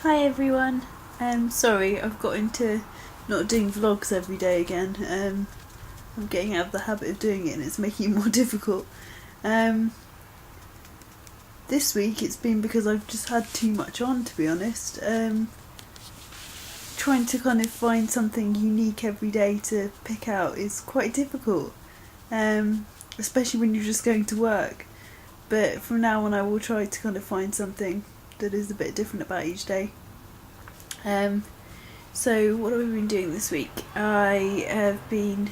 Hi everyone. Sorry, I've got into not doing vlogs every day again. I'm getting out of the habit of doing it and it's making it more difficult. This week it's been because I've just had too much on, to be honest. Trying to kind of find something unique every day to pick out is quite difficult, especially when you're just going to work. But from now on I will try to kind of find something that is a bit different about each day. So what have I been doing this week? I have been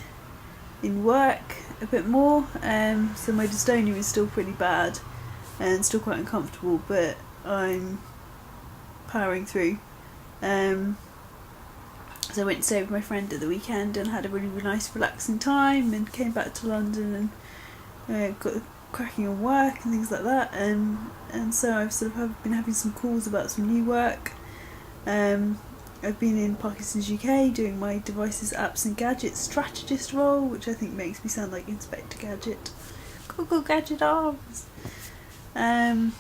in work a bit more, so my dystonia is still pretty bad and still quite uncomfortable, but I'm powering through. So I went to stay with my friend at the weekend and had a really, really nice relaxing time, and came back to London and got cracking on work and things like that, and so I've sort of been having some calls about some new work. I've been in Parkinson's UK doing my devices, apps and gadgets strategist role, which I think makes me sound like Inspector Gadget. Go Gadget arms! And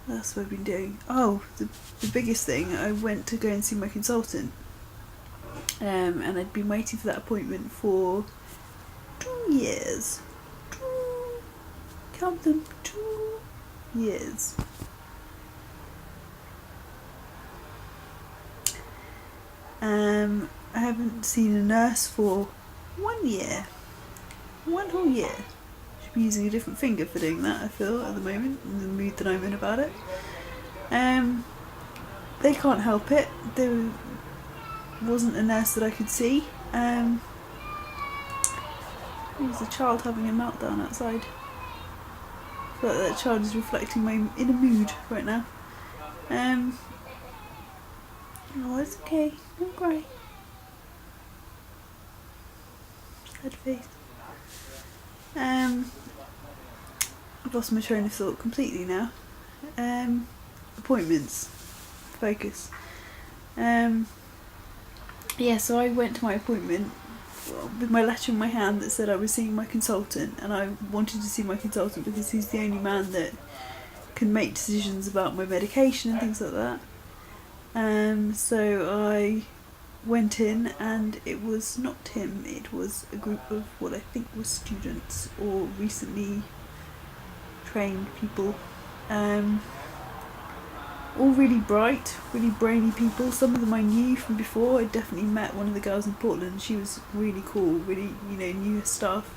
what else have I been doing? Oh, the biggest thing, I went to go and see my consultant, and I'd been waiting for that appointment for 2 years. Count them, 2 years. I haven't seen a nurse for 1 year. 1 whole year. Should be using a different finger for doing that, I feel, at the moment, in the mood that I'm in about it. They can't help it. There wasn't a nurse that I could see. There's a child having a meltdown outside. I feel like that child is reflecting my inner mood right now. Oh, it's okay. Don't cry. Sad face. I've lost my train of thought completely now. Appointments. Focus. So I went to my appointment with my letter in my hand that said I was seeing my consultant, and I wanted to see my consultant because he's the only man that can make decisions about my medication and things like that. So I went in and it was not him, it was a group of what I think were students or recently trained people. All really bright, really brainy people. Some of them I knew from before. I definitely met one of the girls in Portland. She was really cool, really, knew her stuff,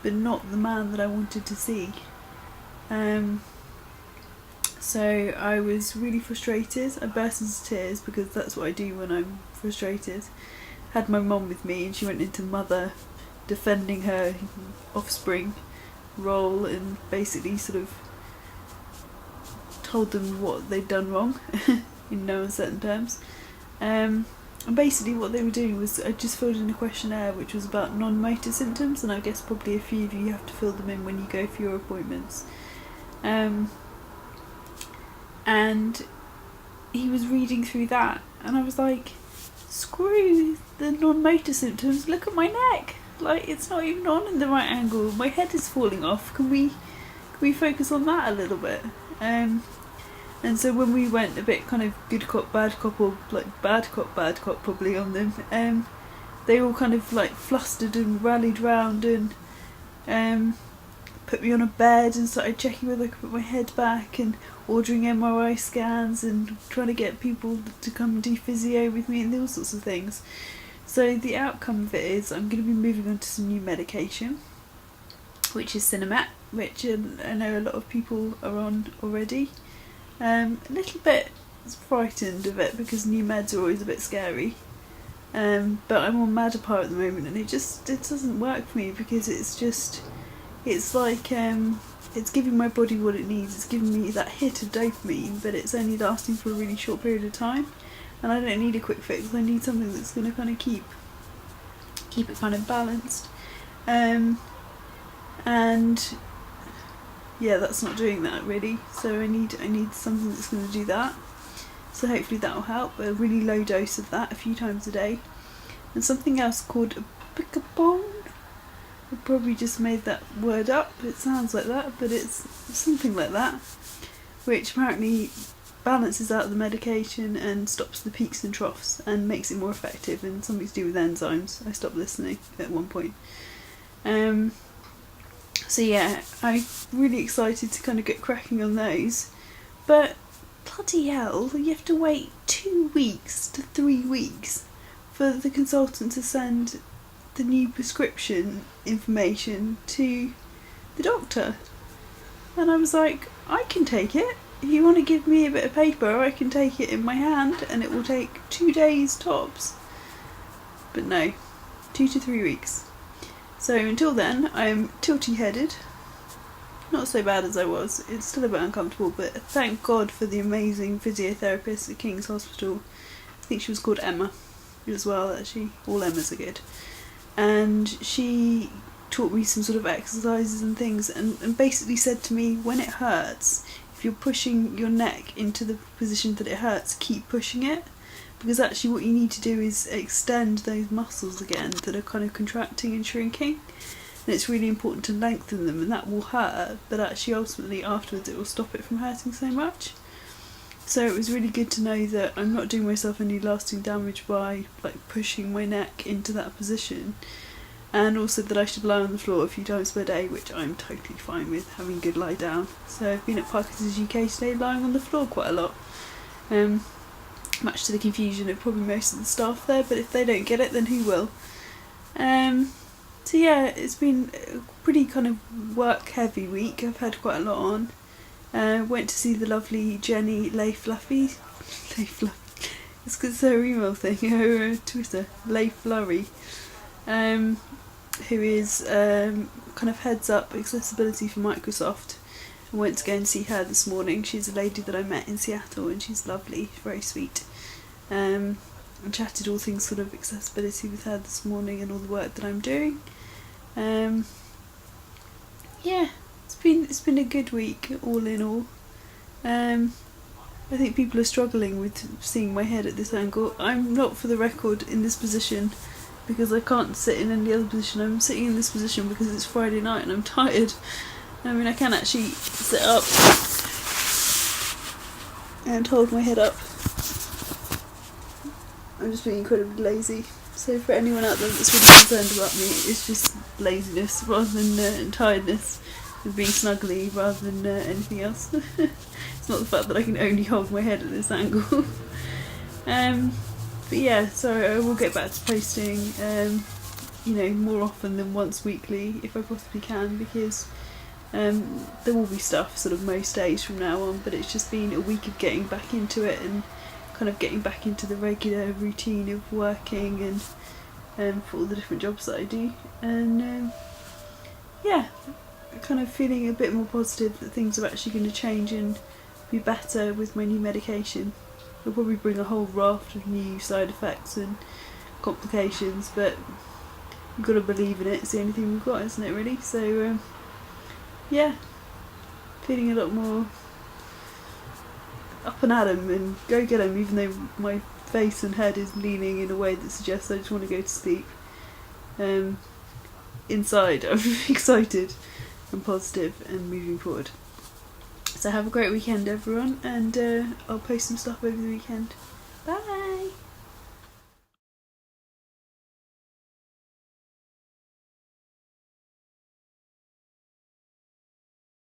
but not the man that I wanted to see. So I was really frustrated. I burst into tears because that's what I do when I'm frustrated. Had my mum with me and she went into mother, defending her offspring role, and basically sort of told them what they'd done wrong in no uncertain terms. And basically what they were doing was, I just filled in a questionnaire which was about non-motor symptoms, and I guess probably a few of you have to fill them in when you go for your appointments. And he was reading through that, and I was like, screw the non-motor symptoms, look at my neck, like it's not even on in the right angle, my head is falling off, can we focus on that a little bit? And so when we went a bit kind of good cop bad cop, or like bad cop probably on them, they all kind of like flustered and rallied round and put me on a bed and started checking whether I could put my head back, and ordering MRI scans and trying to get people to come and do physio with me and all sorts of things. So the outcome of it is I'm going to be moving on to some new medication, which is Cinemat, which I know a lot of people are on already. A little bit frightened of it because new meds are always a bit scary. But I'm on Madapar at the moment, and it doesn't work for me because it's like it's giving my body what it needs. It's giving me that hit of dopamine, but it's only lasting for a really short period of time, and I don't need a quick fix. I need something that's going to kind of keep it kind of balanced. And yeah, that's not doing that really, so I need something that's going to do that. So hopefully that will help. A really low dose of that a few times a day, and something else called a Picabone. I probably just made that word up, it sounds like that, but it's something like that, which apparently balances out the medication and stops the peaks and troughs and makes it more effective, and something to do with enzymes. I stopped listening at one point. So yeah, I'm really excited to kind of get cracking on those. But bloody hell, you have to wait 2 weeks to 3 weeks for the consultant to send the new prescription information to the doctor. And I was like, I can take it. If you want to give me a bit of paper, I can take it in my hand and it will take 2 days tops. But no, 2 to 3 weeks. So until then, I'm tilty-headed. Not so bad as I was. It's still a bit uncomfortable, but thank God for the amazing physiotherapist at King's Hospital. I think she was called Emma as well, actually. All Emmas are good. And she taught me some sort of exercises and things, and basically said to me, when it hurts, if you're pushing your neck into the position that it hurts, keep pushing it. Because actually what you need to do is extend those muscles again that are kind of contracting and shrinking. And it's really important to lengthen them, and that will hurt, but actually ultimately afterwards it will stop it from hurting so much. So it was really good to know that I'm not doing myself any lasting damage by like pushing my neck into that position. And also that I should lie on the floor a few times per day, which I'm totally fine with, having a good lie down. So I've been at Parkinson's UK today lying on the floor quite a lot. Much to the confusion of probably most of the staff there, but if they don't get it, then who will? So yeah, it's been a pretty kind of work heavy week. I've had quite a lot on. Went to see the lovely Jenny Lay Fluffy. It's because it's her email thing, her Twitter, Lay Flurry, who is kind of heads up accessibility for Microsoft. I went to go and see her this morning. She's a lady that I met in Seattle, and she's lovely, very sweet. And chatted all things sort of accessibility with her this morning and all the work that I'm doing. Yeah, it's been a good week all in all. I think people are struggling with seeing my head at this angle. I'm not, for the record, in this position because I can't sit in any other position. I'm sitting in this position because it's Friday night and I'm tired. I mean, I can actually sit up and hold my head up. I'm just being incredibly lazy. So for anyone out there that's really concerned about me, it's just laziness rather than tiredness, and being snuggly rather than anything else. It's not the fact that I can only hold my head at this angle. But yeah, so I will get back to posting, more often than once weekly if I possibly can, because there will be stuff sort of most days from now on, but it's just been a week of getting back into it and kind of getting back into the regular routine of working and for all the different jobs that I do, and kind of feeling a bit more positive that things are actually going to change and be better with my new medication. It'll probably bring a whole raft of new side effects and complications, but you've got to believe in it. It's the only thing we've got, isn't it, really? So feeling a lot more up and at 'em and go get 'em, even though my face and head is leaning in a way that suggests I just want to go to sleep. Inside I'm excited and positive and moving forward. So have a great weekend, everyone, and I'll post some stuff over the weekend. Bye!